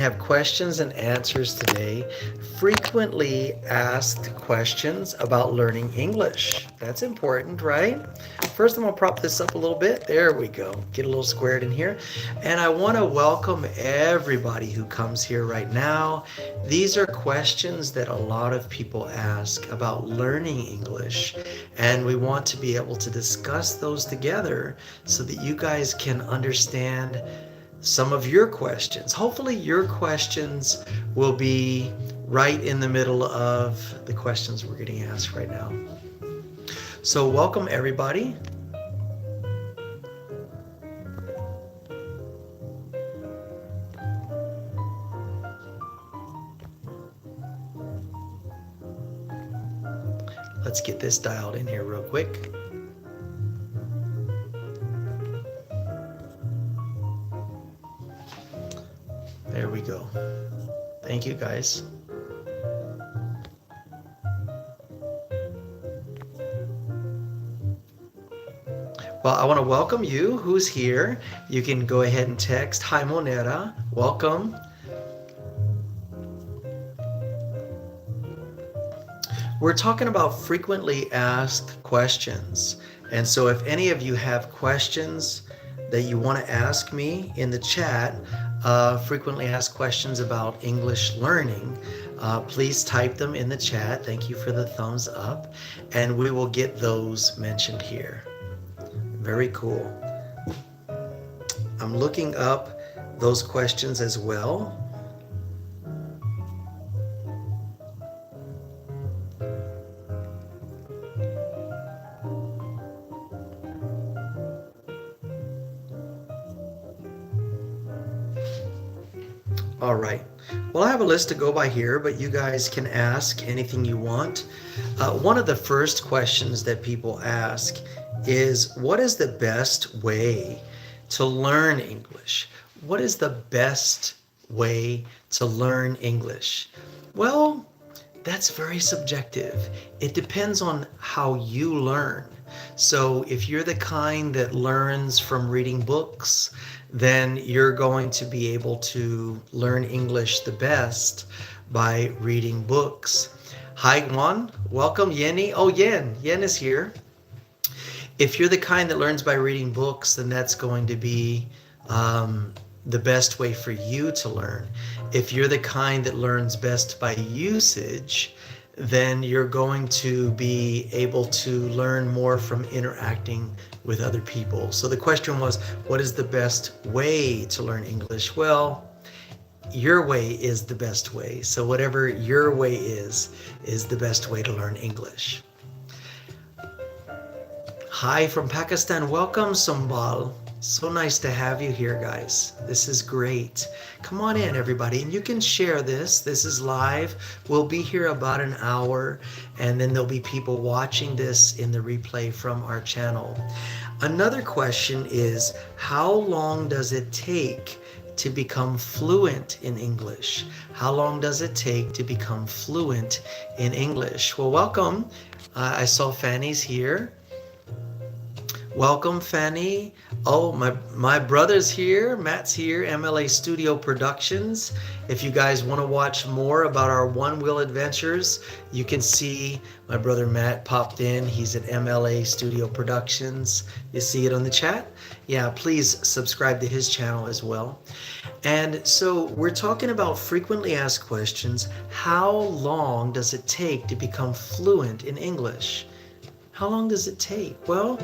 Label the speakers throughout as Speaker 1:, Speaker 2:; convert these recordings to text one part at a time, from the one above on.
Speaker 1: Have questions and answers today. Frequently asked questions about learning English. That's important, right? First, I'm going to prop this up a little bit. There we go. Get a little squared in here. And I want to welcome everybody who comes here right now. These are questions that a lot of people ask about learning English. And we want to be able to discuss those together so that you guys can understand some of your questions. Hopefully your questions will be right in the middle of the questions we're getting asked right now. So welcome everybody. Let's get this dialed in here real quick. There we go. Thank you, guys. Well, I want to welcome you. Who's here? You can go ahead and text, Hi Monera, welcome. We're talking about frequently asked questions. And so if any of you have questions that you want to ask me in the chat, frequently asked questions about English learning, please type them in the chat. Thank you for the thumbs up. And we will get those mentioned here. Very cool. I'm looking up those questions as well. All right. Well, I have a list to go by here, but you guys can ask anything you want. One of the first questions that people ask is, what is the best way to learn English? What is the best way to learn English? Well, that's very subjective. It depends on how you learn. So if you're the kind that learns from reading books, then you're going to be able to learn English the best by reading books. Hi, Juan. Welcome, Yenny. Oh, Yen is here. If you're the kind that learns by reading books, then that's going to be the best way for you to learn. If you're the kind that learns best by usage, then you're going to be able to learn more from interacting with other people. So the question was, what is the best way to learn English? Well, your way is the best way. So whatever your way is the best way to learn English. Hi from Pakistan. Welcome, Sombal. So nice to have you here, guys. This is great. Come on in, everybody. And you can share this. This is live. We'll be here about an hour, and then there'll be people watching this in the replay from our channel. Another question is, how long does it take to become fluent in English? How long does it take to become fluent in English? Well, welcome. I saw Fanny's here. Welcome, Fanny. Oh, my brother's here. Matt's here, MLA Studio Productions. If you guys want to watch more about our One Wheel adventures, you can see my brother Matt popped in. He's at MLA Studio Productions. You see it on the chat? Yeah, please subscribe to his channel as well. And so we're talking about frequently asked questions. How long does it take to become fluent in English? How long does it take? Well,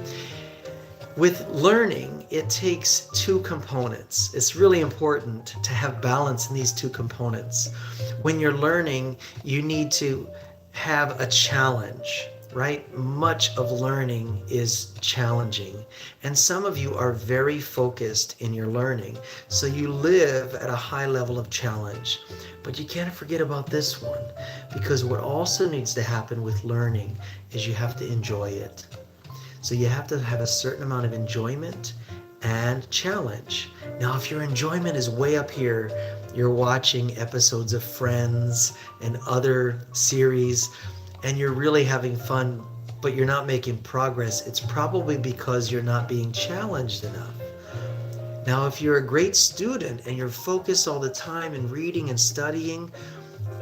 Speaker 1: with learning, it takes two components. It's really important to have balance in these two components. When you're learning, you need to have a challenge, right? Much of learning is challenging. And some of you are very focused in your learning. So you live at a high level of challenge. But you can't forget about this one, because what also needs to happen with learning is you have to enjoy it. So you have to have a certain amount of enjoyment and challenge. Now, if your enjoyment is way up here, you're watching episodes of Friends and other series, and you're really having fun, but you're not making progress, it's probably because you're not being challenged enough. Now, if you're a great student and you're focused all the time in reading and studying,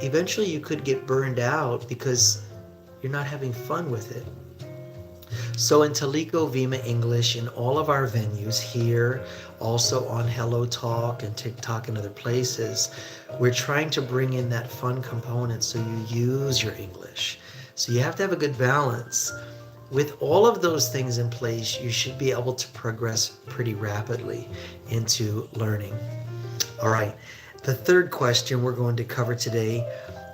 Speaker 1: eventually you could get burned out because you're not having fun with it. So in Toliko Vima English, in all of our venues here, also on Hello Talk and TikTok and other places, we're trying to bring in that fun component so you use your English. So you have to have a good balance. With all of those things in place, you should be able to progress pretty rapidly into learning. All right, the third question we're going to cover today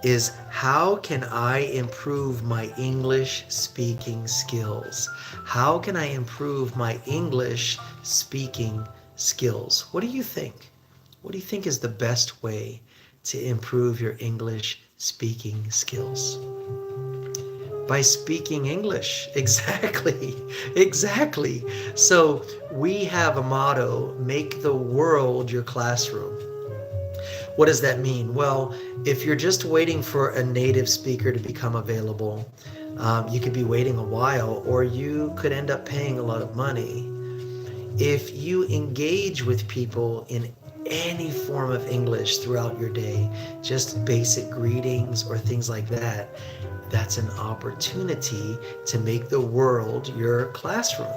Speaker 1: is, how can I improve my English speaking skills? How can I improve my English speaking skills? What do you think? What do you think is the best way to improve your English speaking skills? By speaking English. Exactly. Exactly. So we have a motto, make the world your classroom. What does that mean? Well, if you're just waiting for a native speaker to become available, you could be waiting a while, or you could end up paying a lot of money. If you engage with people in any form of English throughout your day, just basic greetings or things like that, that's an opportunity to make the world your classroom.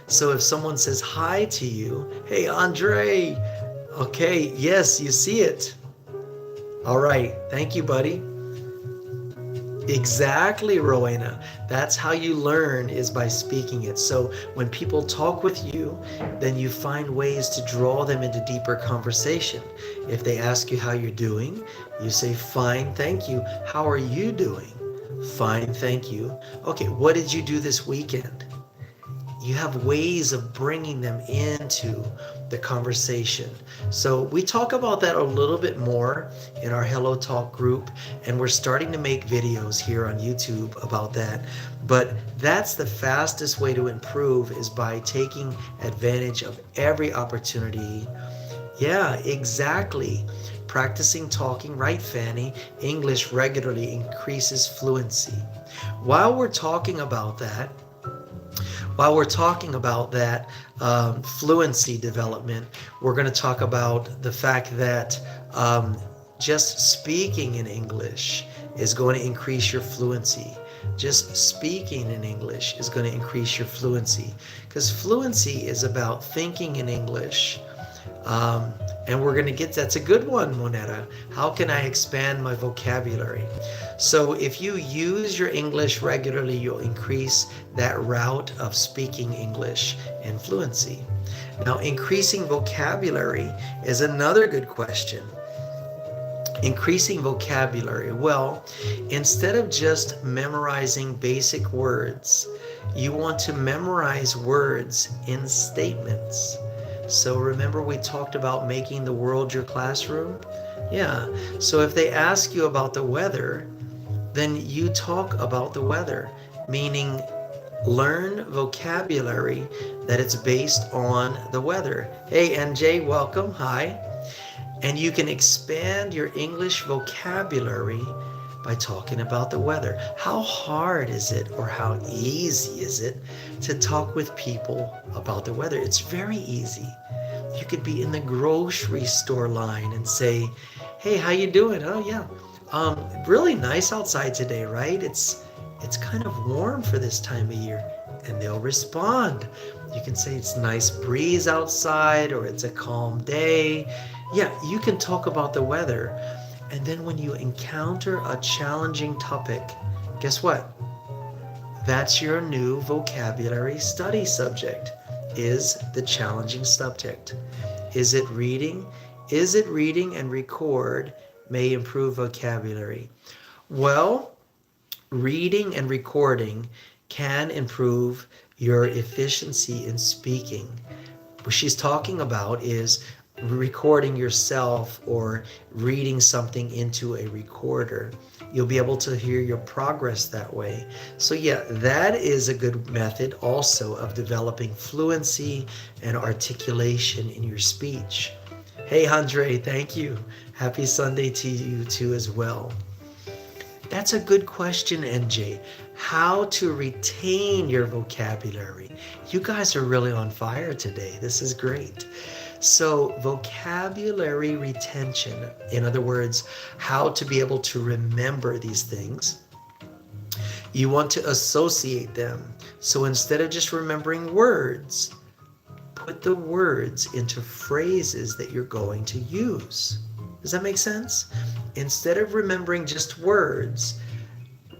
Speaker 1: So if someone says hi to you, hey, Andre, okay, yes, you see it. All right, thank you, buddy. Exactly, Rowena. That's how you learn, is by speaking it. So when people talk with you, then you find ways to draw them into deeper conversation. If they ask you how you're doing, you say, fine, thank you. How are you doing? Fine, thank you. Okay, what did you do this weekend? You have ways of bringing them into the conversation. So we talk about that a little bit more in our Hello Talk group, and we're starting to make videos here on YouTube about that. But that's the fastest way to improve, is by taking advantage of every opportunity. Yeah, exactly. Practicing talking, right, Fanny? English regularly increases fluency. While we're talking about that, fluency development, we're going to talk about the fact that just speaking in English is going to increase your fluency. Just speaking in English is going to increase your fluency, because fluency is about thinking in English. And we're going to get, that's a good one, Moneta. How can I expand my vocabulary? So if you use your English regularly, you'll increase that route of speaking English and fluency. Now, increasing vocabulary is another good question. Increasing vocabulary. Well, instead of just memorizing basic words, you want to memorize words in statements. So remember, we talked about making the world your classroom? Yeah. So if they ask you about the weather, then you talk about the weather, meaning learn vocabulary that it's based on the weather. Hey, NJ, welcome. Hi. And you can expand your English vocabulary by talking about the weather. How hard is it, or how easy is it to talk with people about the weather? It's very easy. You could be in the grocery store line and say, hey, how you doing? Oh, yeah. Really nice outside today, right? It's kind of warm for this time of year. And they'll respond. You can say it's nice breeze outside, or it's a calm day. Yeah, you can talk about the weather. And then when you encounter a challenging topic, guess what? That's your new vocabulary study subject, is the challenging subject. Is it reading? Is it reading and record may improve vocabulary? Well, reading and recording can improve your efficiency in speaking. What she's talking about is recording yourself or reading something into a recorder. You'll be able to hear your progress that way. So yeah, that is a good method also of developing fluency and articulation in your speech. Hey, Andre, thank you. Happy Sunday to you too as well. That's a good question, NJ. How to retain your vocabulary. You guys are really on fire today. This is great. So vocabulary retention, in other words, how to be able to remember these things. You want to associate them. So instead of just remembering words, put the words into phrases that you're going to use. Does that make sense? Instead of remembering just words,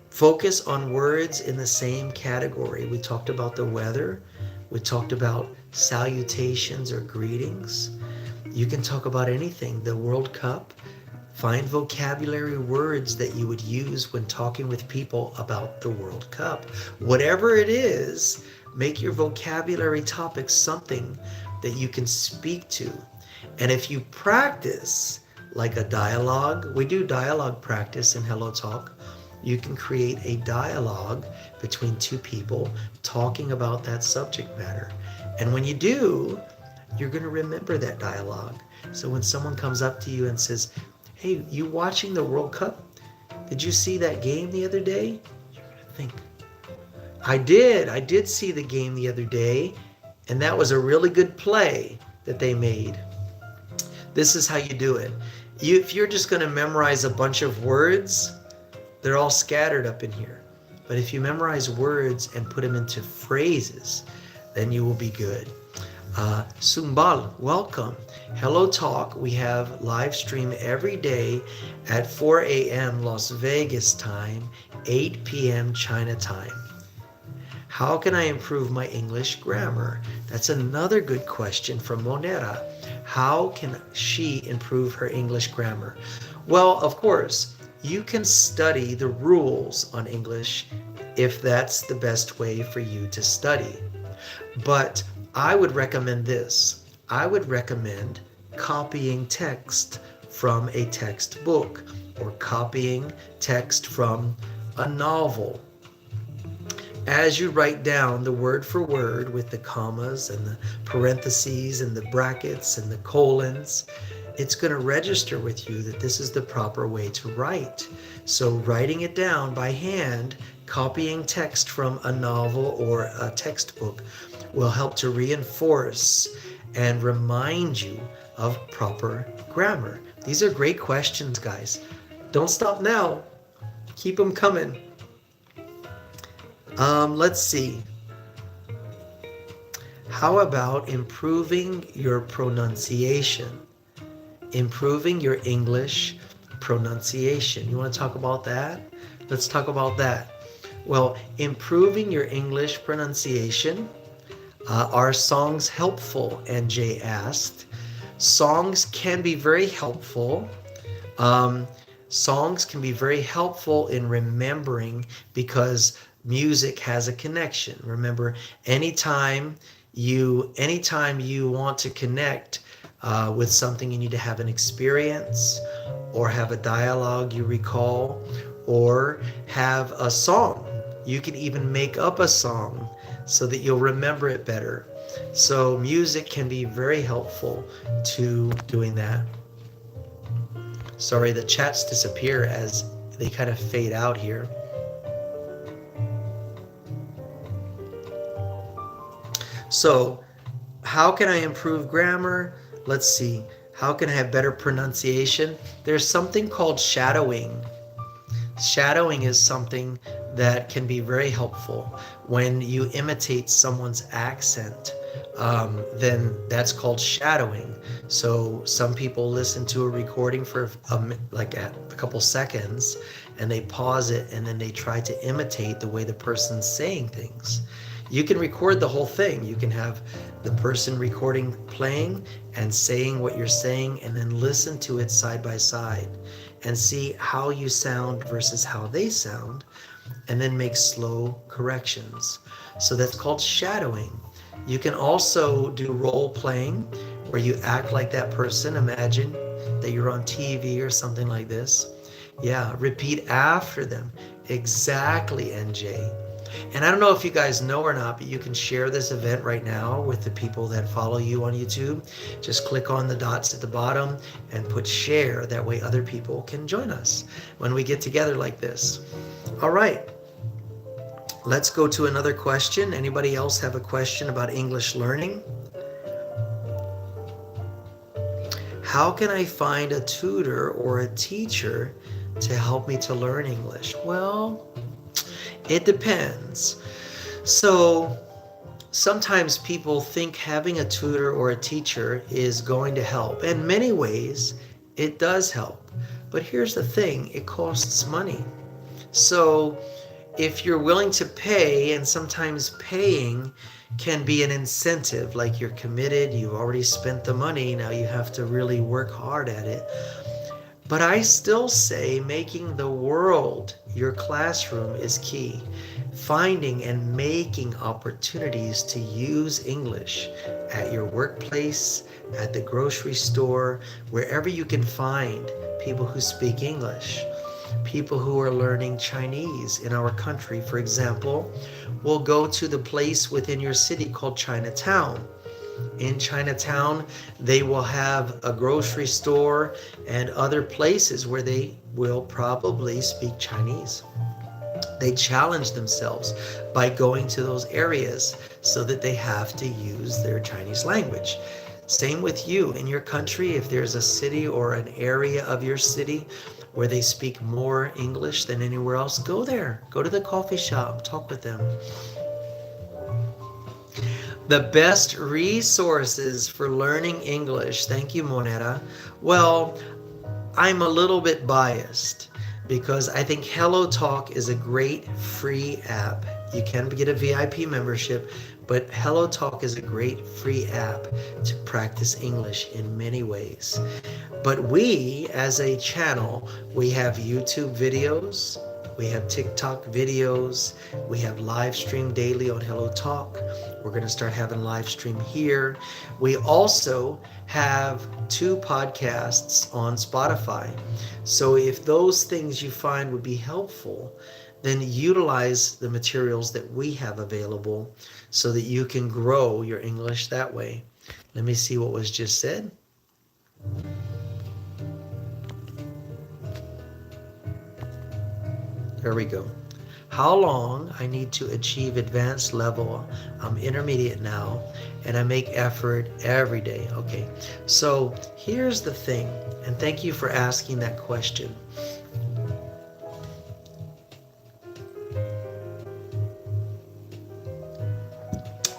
Speaker 1: focus on words in the same category. We talked about the weather. We talked about salutations or greetings. You can talk about anything. The World Cup. Find vocabulary words that you would use when talking with people about the World Cup. Whatever it is, make your vocabulary topic something that you can speak to. And if you practice like a dialogue, we do dialogue practice in Hello Talk. You can create a dialogue between two people talking about that subject matter. And when you do, you're going to remember that dialogue. So when someone comes up to you and says, "Hey, you watching the World Cup? Did you see that game the other day?" You're going to think, I did see the game the other day, and that was a really good play that they made. This is how you do it. If you're just going to memorize a bunch of words, they're all scattered up in here. But if you memorize words and put them into phrases, then you will be good. Sumbal, welcome. Hello Talk, we have live stream every day at 4 a.m. Las Vegas time, 8 p.m. China time. How can I improve my English grammar? That's another good question from Monera. How can she improve her English grammar? Well, of course, you can study the rules on English if that's the best way for you to study. But I would recommend this. I would recommend copying text from a textbook or copying text from a novel. As you write down the word for word with the commas and the parentheses and the brackets and the colons, it's going to register with you that this is the proper way to write. So writing it down by hand, copying text from a novel or a textbook will help to reinforce and remind you of proper grammar. These are great questions, guys. Don't stop now. Keep them coming. Let's see. How about improving your pronunciation? Improving your English pronunciation. You want to talk about that? Let's talk about that. Well, improving your English pronunciation. Are songs helpful? NJ asked. Songs can be very helpful. Songs can be very helpful in remembering because music has a connection. Remember, anytime you want to connect with something, you need to have an experience or have a dialogue you recall or have a song. You can even make up a song so that you'll remember it better. So music can be very helpful to doing that. Sorry, the chats disappear as they kind of fade out here. So how can I improve grammar? Let's see. How can I have better pronunciation? There's something called shadowing. Shadowing is something that can be very helpful. When you imitate someone's accent, then that's called shadowing. So some people listen to a recording for a couple seconds and they pause it and then they try to imitate the way the person's saying things. You can record the whole thing. You can have the person recording playing and saying what you're saying and then listen to it side by side and see how you sound versus how they sound and then make slow corrections. So that's called shadowing. You can also do role playing where you act like that person. Imagine that you're on TV or something like this. Yeah, repeat after them. Exactly, NJ. And I don't know if you guys know or not, but you can share this event right now with the people that follow you on YouTube. Just click on the dots at the bottom and put share. That way other people can join us when we get together like this. All right. Let's go to another question. Anybody else have a question about English learning? How can I find a tutor or a teacher to help me to learn English? Well, it depends. So sometimes people think having a tutor or a teacher is going to help. In many ways, it does help. But here's the thing, it costs money. So if you're willing to pay, and sometimes paying can be an incentive, like you're committed, you've already spent the money, now you have to really work hard at it. But I still say making the world your classroom is key. Finding and making opportunities to use English at your workplace, at the grocery store, wherever you can find people who speak English. People who are learning Chinese in our country, for example, will go to the place within your city called Chinatown. In Chinatown, they will have a grocery store and other places where they will probably speak Chinese. They challenge themselves by going to those areas so that they have to use their Chinese language. Same with you in your country. If there's a city or an area of your city where they speak more English than anywhere else, go there. Go to the coffee shop, talk with them. The best resources for learning English. Thank you, Moneta. Well, I'm a little bit biased because I think HelloTalk is a great free app. You can get a VIP membership, but HelloTalk is a great free app to practice English in many ways. But we, as a channel, we have YouTube videos, we have TikTok videos, we have live stream daily on HelloTalk. We're going to start having live stream here. We also have 2 podcasts on Spotify. So if those things you find would be helpful, then utilize the materials that we have available so that you can grow your English that way. Let me see what was just said. There we go. How long I need to achieve advanced level? I'm intermediate now, and I make effort every day. Okay, so here's the thing, and thank you for asking that question.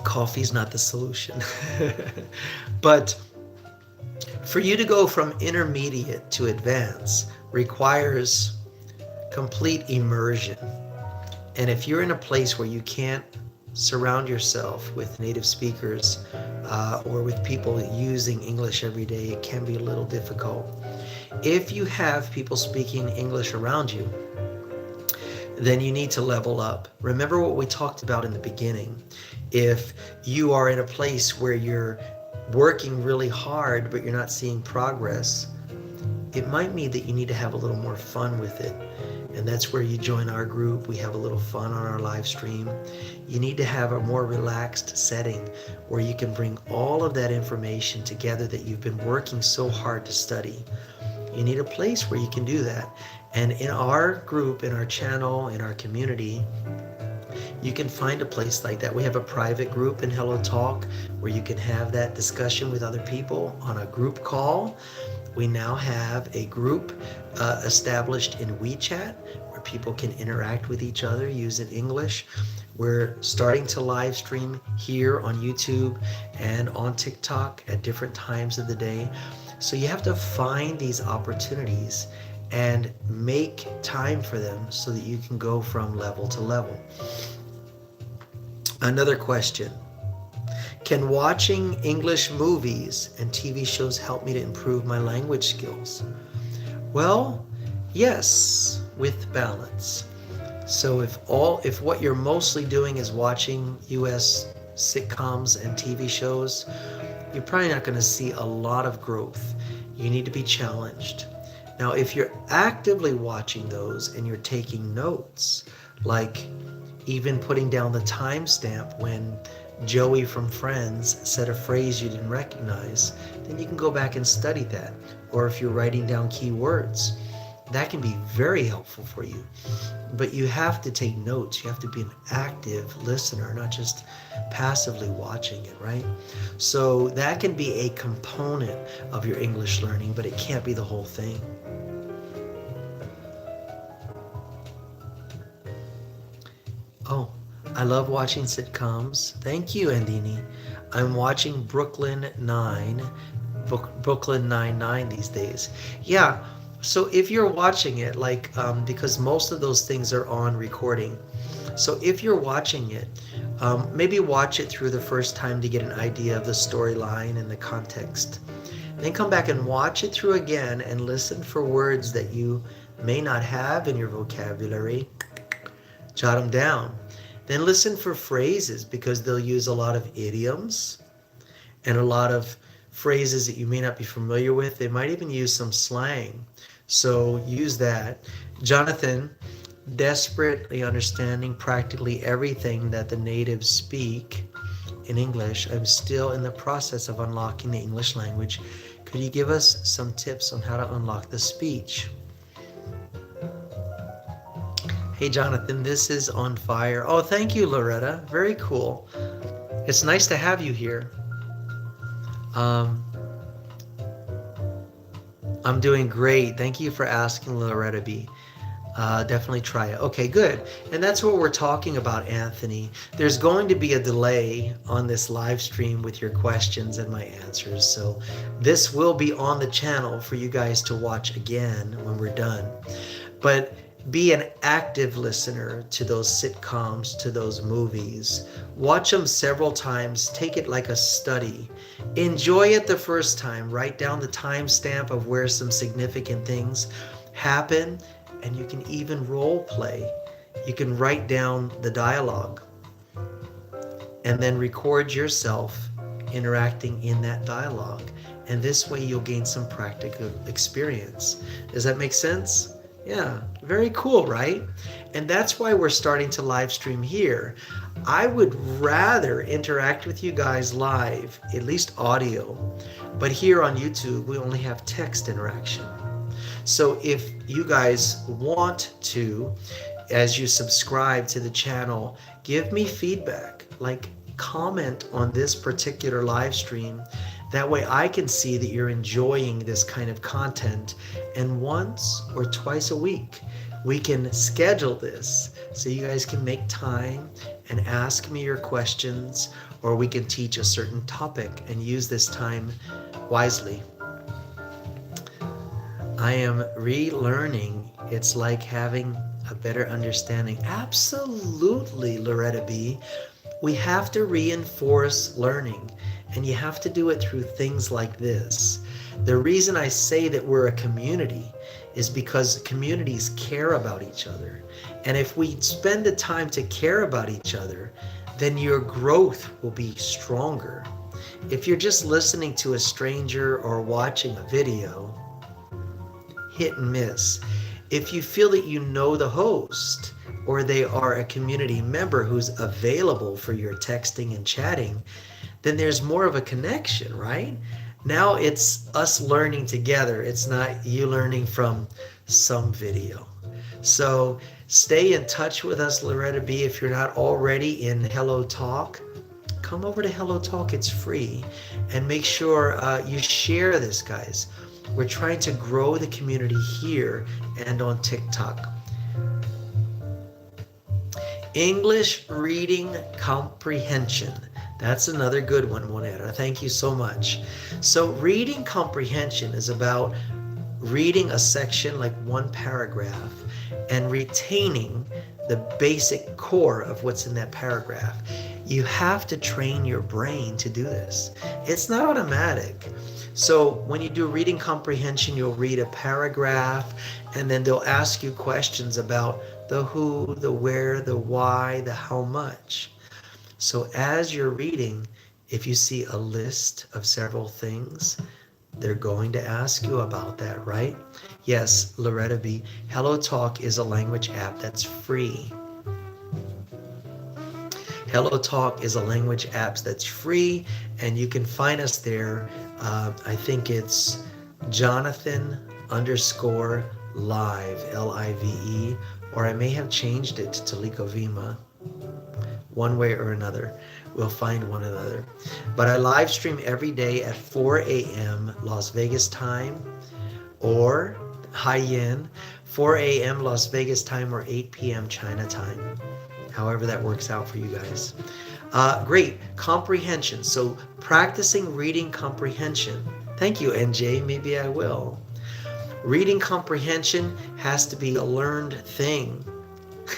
Speaker 1: Coffee's not the solution. But for you to go from intermediate to advanced requires complete immersion. And if you're in a place where you can't surround yourself with native speakers or with people using English every day, it can be a little difficult. If you have people speaking English around you, then you need to level up. Remember what we talked about in the beginning. If you are in a place where you're working really hard but you're not seeing progress, it might mean that you need to have a little more fun with it. And that's where you join our group. We have a little fun on our live stream. You need to have a more relaxed setting where you can bring all of that information together that you've been working so hard to study. You need a place where you can do that. And in our group, in our channel, in our community, you can find a place like that. We have a private group in HelloTalk where you can have that discussion with other people on a group call. We now have a group established in WeChat where people can interact with each other using English. We're starting to live stream here on YouTube and on TikTok at different times of the day. So you have to find these opportunities and make time for them so that you can go from level to level. Another question. Can watching English movies and TV shows help me to improve my language skills? Well, yes, with balance. So if what you're mostly doing is watching US sitcoms and TV shows, you're probably not going to see a lot of growth. You need to be challenged. Now, if you're actively watching those and you're taking notes, like even putting down the timestamp when Joey from Friends said a phrase you didn't recognize, then you can go back and study that. Or if you're writing down key words, that can be very helpful for you. But you have to take notes. You have to be an active listener, not just passively watching it, right? So that can be a component of your English learning, but it can't be the whole thing. Oh, I love watching sitcoms. Thank you, Andini. I'm watching Brooklyn Nine-Nine these days. Yeah, so if you're watching it, like, because most of those things are on recording. So if you're watching it, maybe watch it through the first time to get an idea of the storyline and the context. Then come back and watch it through again and listen for words that you may not have in your vocabulary. Jot them down. Then listen for phrases because they'll use a lot of idioms and a lot of phrases that you may not be familiar with. They might even use some slang. So use that. Jonathan, desperately understanding practically everything that the natives speak in English. I'm still in the process of unlocking the English language. Could you give us some tips on how to unlock the speech? Hey, Jonathan, this is on fire. Oh, thank you, Loretta. Very cool. It's nice to have you here. I'm doing great. Thank you for asking, Loretta B. Definitely try it. Okay, good. And that's what we're talking about, Anthony. There's going to be a delay on this live stream with your questions and my answers. So this will be on the channel for you guys to watch again when we're done. But be an active listener to those sitcoms, to those movies. Watch them several times. Take it like a study. Enjoy it the first time. Write down the timestamp of where some significant things happen, and you can even role play. You can write down the dialogue and then record yourself interacting in that dialogue. And this way you'll gain some practical experience. Does that make sense? Yeah, very cool, right? And that's why we're starting to live stream here. I would rather interact with you guys live, at least audio, but here on YouTube, we only have text interaction. So if you guys want to, as you subscribe to the channel, give me feedback, like comment on this particular live stream. That way I can see that you're enjoying this kind of content. And once or twice a week, we can schedule this so you guys can make time and ask me your questions, or we can teach a certain topic and use this time wisely. I am relearning. It's like having a better understanding. Absolutely, Loretta B. We have to reinforce learning, and you have to do it through things like this. The reason I say that we're a community is because communities care about each other. And if we spend the time to care about each other, then your growth will be stronger. If you're just listening to a stranger or watching a video, hit and miss. If you feel that you know the host, or they are a community member who's available for your texting and chatting, then there's more of a connection, right? Now it's us learning together. It's not you learning from some video. So stay in touch with us, Loretta B. If you're not already in Hello Talk, come over to Hello Talk. It's free. And make sure you share this, guys. We're trying to grow the community here and on TikTok. English reading comprehension. That's another good one, Moneta. Thank you so much. So reading comprehension is about reading a section, like one paragraph, and retaining the basic core of what's in that paragraph. You have to train your brain to do this. It's not automatic. So when you do reading comprehension, you'll read a paragraph, and then they'll ask you questions about the who, the where, the why, the how much. So as you're reading, if you see a list of several things, they're going to ask you about that, right? Yes, Loretta B. Hello Talk is a language app that's free. Hello Talk is a language app that's free, and you can find us there. I think it's Jonathan _ Live, L-I-V-E, or I may have changed it to Likovima. One way or another, we'll find one another. But I live stream every day at 4 a.m. Las Vegas time, or Haiyan, 4 a.m. Las Vegas time, or 8 p.m. China time. However that works out for you guys. Great. Comprehension. So practicing reading comprehension. Thank you, NJ. Maybe I will. Reading comprehension has to be a learned thing.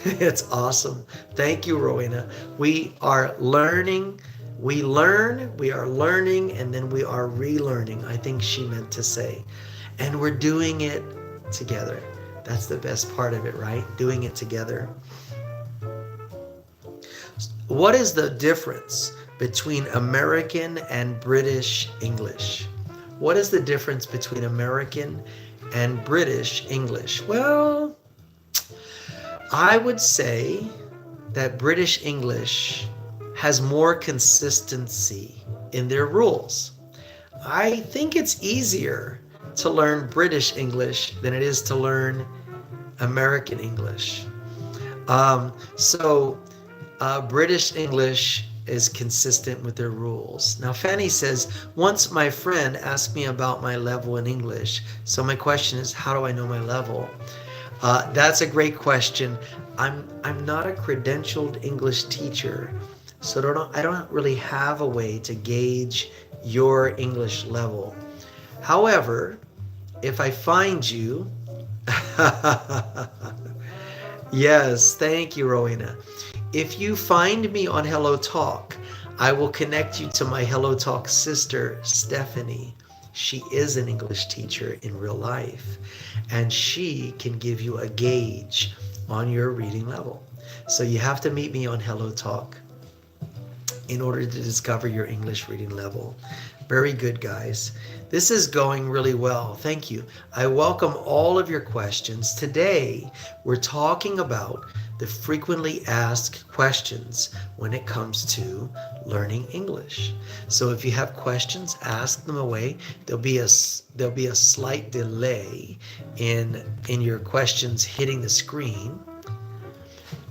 Speaker 1: It's awesome. Thank you, Rowena. We are learning. We learn, we are learning, and then we are relearning, I think she meant to say. And we're doing it together. That's the best part of it, right? Doing it together. What is the difference between American and British English? What is the difference between American and British English? Well, I would say that British English has more consistency in their rules. I think it's easier to learn British English than it is to learn American English. British English is consistent with their rules. Now, Fanny says, once my friend asked me about my level in English. So my question is, how do I know my level? That's a great question. I'm not a credentialed English teacher, so I don't really have a way to gauge your English level. However, if I find you, yes, thank you, Rowena. If you find me on Hello Talk, I will connect you to my Hello Talk sister, Stephanie. She is an English teacher in real life, and she can give you a gauge on your reading level. So you have to meet me on Hello Talk in order to discover your English reading level. Very good, guys. This is going really well. Thank you. I welcome all of your questions. Today, we're talking about the frequently asked questions when it comes to learning English. So if you have questions, ask them away. There'll be a slight delay in your questions hitting the screen.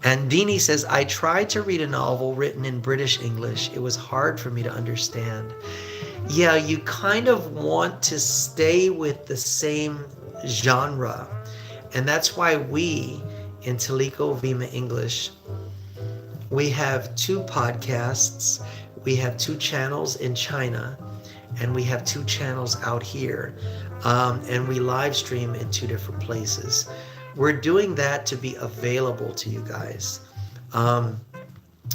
Speaker 1: And Deanie says, I tried to read a novel written in British English. It was hard for me to understand. Yeah, you kind of want to stay with the same genre. And that's why we, in Taliko Vima English, we have 2 podcasts, we have 2 channels in China, and we have 2 channels out here. And we live stream in 2 different places. We're doing that to be available to you guys.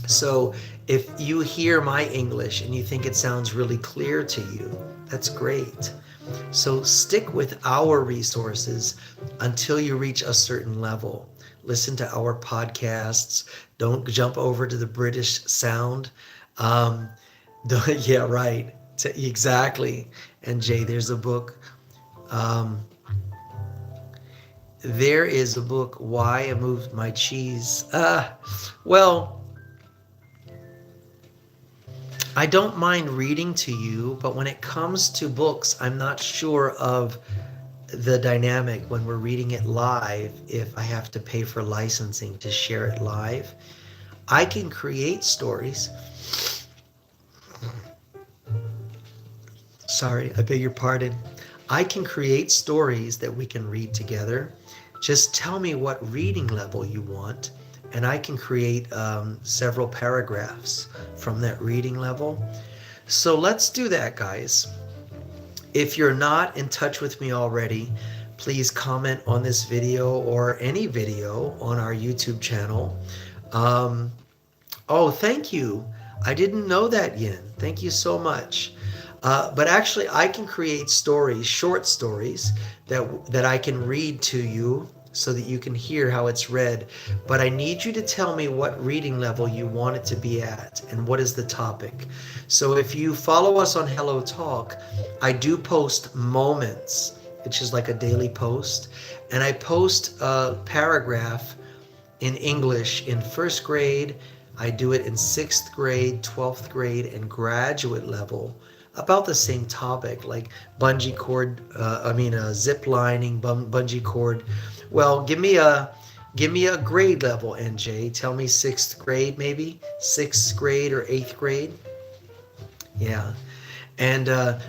Speaker 1: So if you hear my English and you think it sounds really clear to you, that's great. So stick with our resources until you reach a certain level. Listen to our podcasts. Don't jump over to the British sound. Yeah, right. Exactly. And Jay, there's a book. There is a book, Why I Moved My Cheese. Well, I don't mind reading to you, but when it comes to books, I'm not sure of the dynamic when we're reading it live, if I have to pay for licensing to share it live. I can create stories. Sorry, I beg your pardon. I can create stories that we can read together. Just tell me what reading level you want, and I can create several paragraphs from that reading level. So let's do that, guys. If you're not in touch with me already, please comment on this video or any video on our YouTube channel. Oh, thank you. I didn't know that, Yin. Thank you so much. But actually, I can create stories, short stories, that I can read to you so that you can hear how it's read. But I need you to tell me what reading level you want it to be at and what is the topic. So if you follow us on Hello Talk, I do post moments, which is like a daily post. And I post a paragraph in English in 1st grade. I do it in 6th grade, 12th grade, and graduate level about the same topic, like bungee cord, zip lining, bungee cord. Well, give me a grade level, NJ. Tell me sixth grade, maybe sixth grade or eighth grade. Yeah. And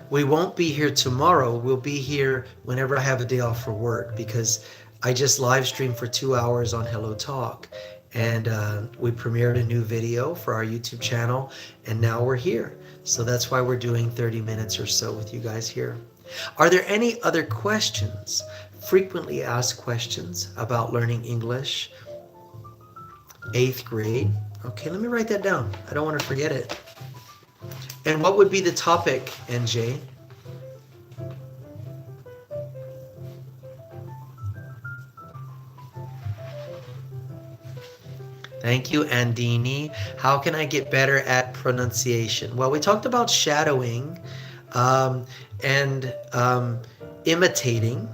Speaker 1: we won't be here tomorrow. We'll be here whenever I have a day off for work because I just live streamed for 2 hours on Hello Talk. And we premiered a new video for our YouTube channel. And now we're here. So that's why we're doing 30 minutes or so with you guys here. Are there any other questions? Frequently asked questions about learning English? Eighth grade. Okay, let me write that down. I don't want to forget it. And what would be the topic, NJ? Thank you, Andini. How can I get better at pronunciation? Well, we talked about shadowing and imitating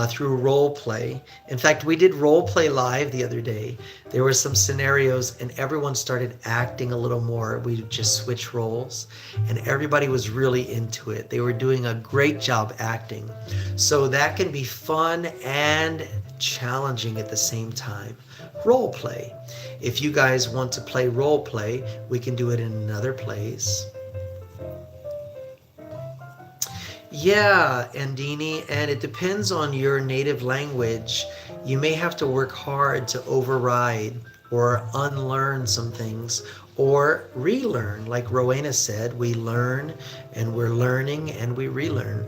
Speaker 1: through role play. In fact, we did role play live the other day. There were some scenarios and everyone started acting a little more. We just switched roles and everybody was really into it. They were doing a great job acting. So that can be fun and challenging at the same time. Role play. If you guys want to play role play, we can do it in another place. Yeah, Andini, and it depends on your native language. You may have to work hard to override or unlearn some things or relearn. Like Rowena said, we learn and we're learning and we relearn.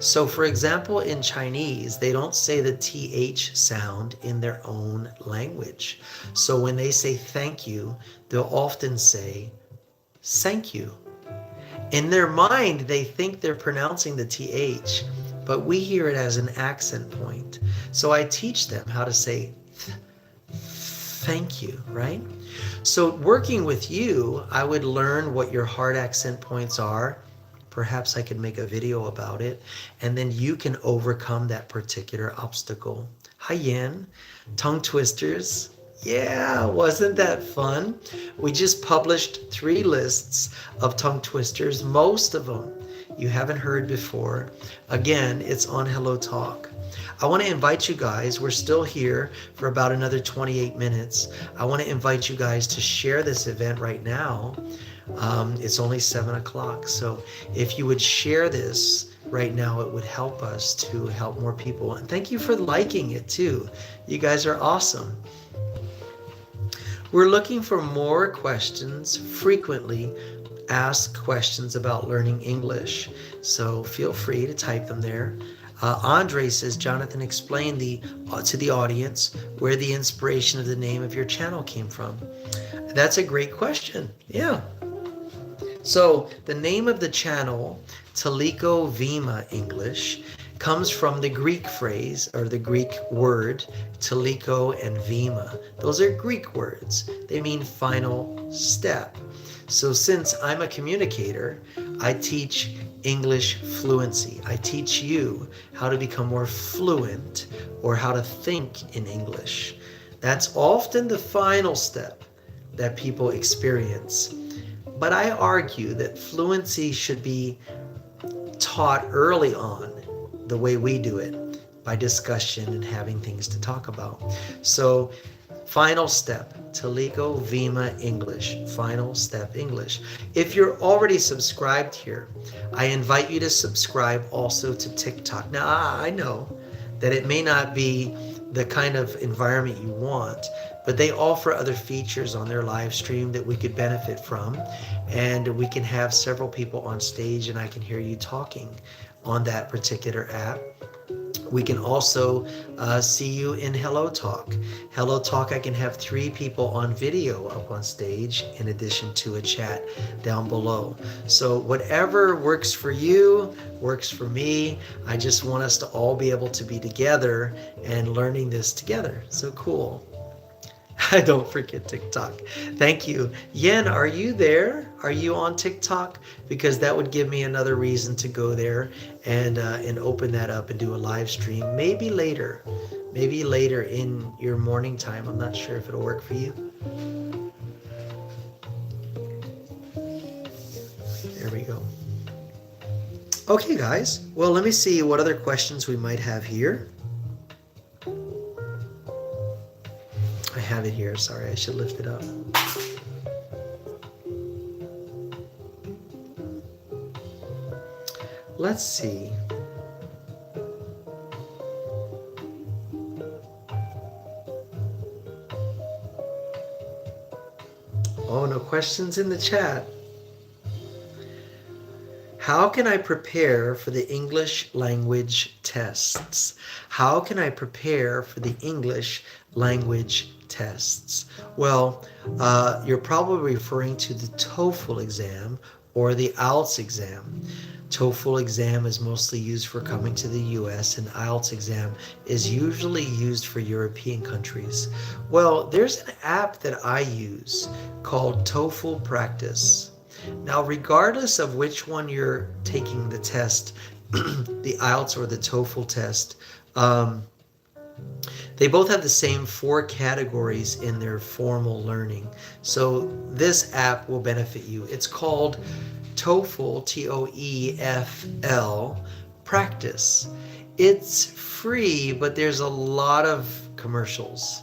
Speaker 1: So for example, in Chinese, they don't say the TH sound in their own language. So when they say thank you, they'll often say thank you. In their mind, they think they're pronouncing the TH, but we hear it as an accent point. So I teach them how to say thank you, right? So working with you, I would learn what your hard accent points are. Perhaps I could make a video about it, and then you can overcome that particular obstacle. Hi, Yan. Tongue twisters. Yeah, wasn't that fun? We just published 3 lists of tongue twisters, most of them you haven't heard before. Again, it's on Hello Talk. I want to invite you guys, we're still here for about another 28 minutes. I want to invite you guys to share this event right now. It's only 7 o'clock, so if you would share this right now, it would help us to help more people. And thank you for liking it too. You guys are awesome. We're looking for more questions, frequently asked questions about learning English. So feel free to type them there. Andre says, Jonathan, explain to the audience where the inspiration of the name of your channel came from. That's a great question. Yeah. So the name of the channel, Taliko Vima English, comes from the Greek phrase or the Greek word Taliko and Vima. Those are Greek words. They mean final step. So since I'm a communicator, I teach English fluency. I teach you how to become more fluent or how to think in English. That's often the final step that people experience. But I argue that fluency should be taught early on, the way we do it, by discussion and having things to talk about. So, final step, Taliko Vima English, final step English. If you're already subscribed here, I invite you to subscribe also to TikTok. Now, I know that it may not be the kind of environment you want, but they offer other features on their live stream that we could benefit from, and we can have several people on stage and I can hear you talking on that particular app. We can also see you in Hello Talk. Hello Talk, I can have 3 people on video up on stage in addition to a chat down below. So whatever works for you, works for me. I just want us to all be able to be together and learning this together. So cool. Don't forget TikTok. Thank you. Yen, are you there? Are you on TikTok? Because that would give me another reason to go there and open that up and do a live stream. Maybe later in your morning time. I'm not sure if it'll work for you. There we go. Okay, guys. Well, let me see what other questions we might have here. I have it here. Sorry, I should lift it up. Let's see. Oh, no questions in the chat. How can I prepare for the English language tests? How can I prepare for the English language tests? Well, you're probably referring to the TOEFL exam or the IELTS exam. TOEFL exam is mostly used for coming to the US, and IELTS exam is usually used for European countries. Well, there's an app that I use called TOEFL Practice. Now, regardless of which one you're taking the test, the IELTS or the TOEFL test, they both have the same 4 categories in their formal learning. So this app will benefit you. It's called TOEFL, TOEFL, Practice. It's free, but there's a lot of commercials.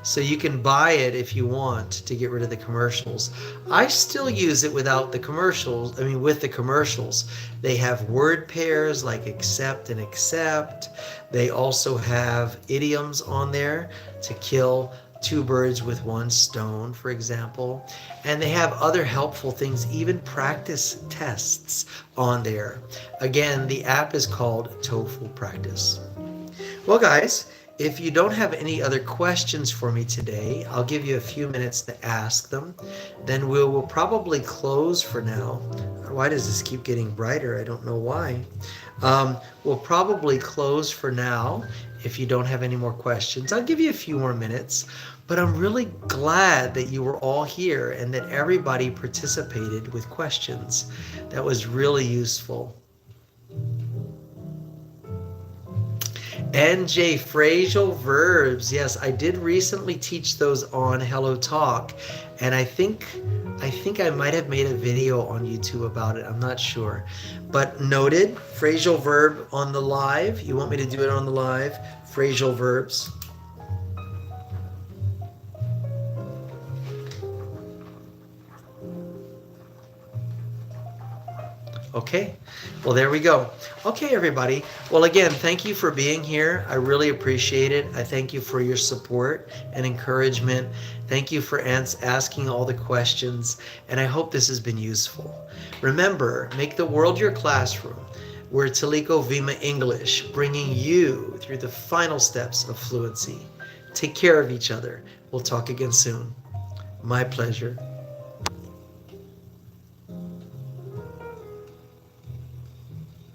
Speaker 1: So you can buy it if you want to get rid of the commercials. I still use it without the commercials. I mean, with the commercials. They have word pairs like accept and accept. They also have idioms on there to kill 2 birds with 1 stone, for example. And they have other helpful things, even practice tests on there. Again, the app is called TOEFL Practice. Well, guys, if you don't have any other questions for me today, I'll give you a few minutes to ask them. Then we will probably close for now. Why does this keep getting brighter? I don't know why. We'll probably close for now if you don't have any more questions. I'll give you a few more minutes, but I'm really glad that you were all here and that everybody participated with questions. That was really useful. NJ, phrasal verbs. Yes, I did recently teach those on Hello Talk, and I think I might have made a video on YouTube about it. I'm not sure. But noted, phrasal verb on the live. You want me to do it on the live? Phrasal verbs. Okay, well, there we go. Okay, everybody. Well, again, thank you for being here. I really appreciate it. I thank you for your support and encouragement. Thank you for asking all the questions, and I hope this has been useful. Remember, make the world your classroom. We're Taliko Vima English, bringing you through the final steps of fluency. Take care of each other. We'll talk again soon. My pleasure.